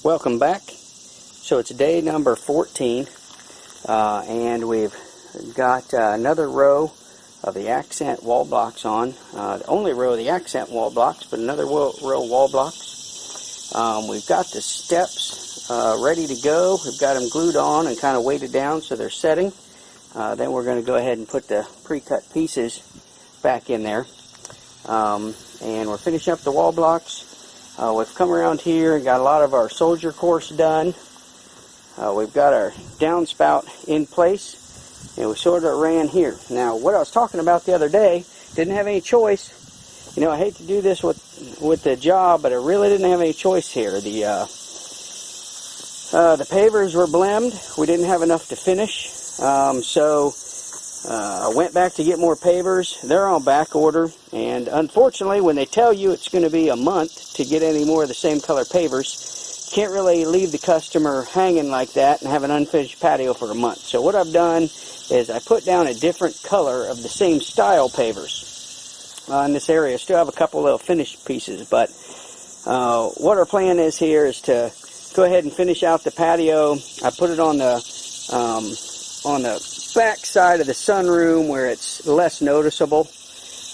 Welcome back. So it's day number 14, and we've got another row of the accent wall blocks on. The only row of the accent wall blocks, but another row of wall blocks. We've got the steps ready to go. We've got them glued on and kind of weighted down so they're setting. Then we're going to go ahead and put the pre-cut pieces back in there. And we're finishing up the wall blocks. We've come around here and got a lot of our soldier course done. We've got our downspout in place, and we sort of ran here. Now, what I was talking about the other day, didn't have any choice. You know, I hate to do this with the job, but I really didn't have any choice here. The pavers were blemmed. We didn't have enough to finish, so I went back to get more pavers. They're on back order, and unfortunately, when they tell you it's going to be a month to get any more of the same color pavers, you can't really leave the customer hanging like that and have an unfinished patio for a month. So what I've done is I put down a different color of the same style pavers in this area. Still have a couple little finished pieces, but what our plan is here is to go ahead and finish out the patio. I put it on the back side of the sunroom where it's less noticeable,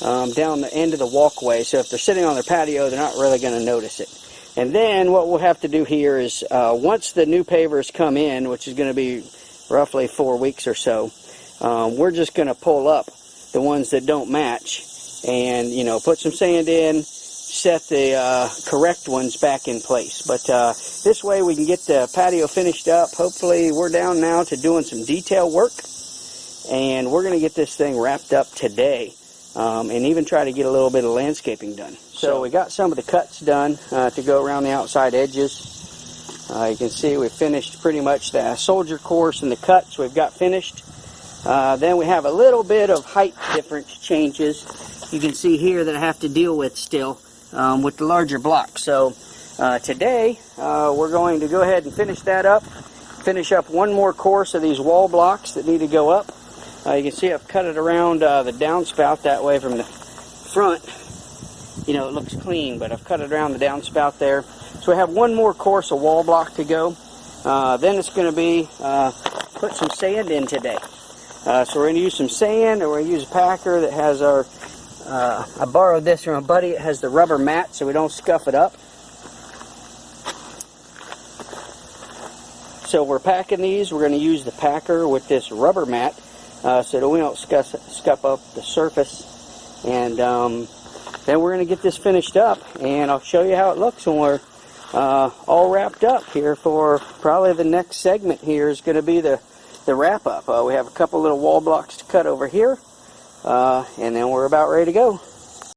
down the end of the walkway, so if they're sitting on their patio, they're not really going to notice it. And then what we'll have to do here is once the new pavers come in, which is going to be roughly 4 weeks or so, we're just going to pull up the ones that don't match and, you know, put some sand in, set the correct ones back in place. But this way we can get the patio finished up. Hopefully we're down now to doing some detail work, and we're going to get this thing wrapped up today, and even try to get a little bit of landscaping done. So we got some of the cuts done to go around the outside edges. You can see we finished pretty much the soldier course and the cuts we've got finished. Then we have a little bit of height difference changes. You can see here that I have to deal with still with the larger blocks. So today we're going to go ahead and finish that up. Finish up one more course of these wall blocks that need to go up. You can see I've cut it around the downspout that way from the front. You know, it looks clean, but I've cut it around the downspout there. So we have one more course of wall block to go. Then it's going to be put some sand in today. So we're going to use some sand, and we're going to use a packer that has our, I borrowed this from a buddy. It has the rubber mat so we don't scuff it up. So we're packing these. We're going to use the packer with this rubber mat so that we don't scuff up the surface. And then we're going to get this finished up, and I'll show you how it looks when we're all wrapped up here. For probably the next segment here is going to be the wrap up. We have a couple little wall blocks to cut over here, and then we're about ready to go.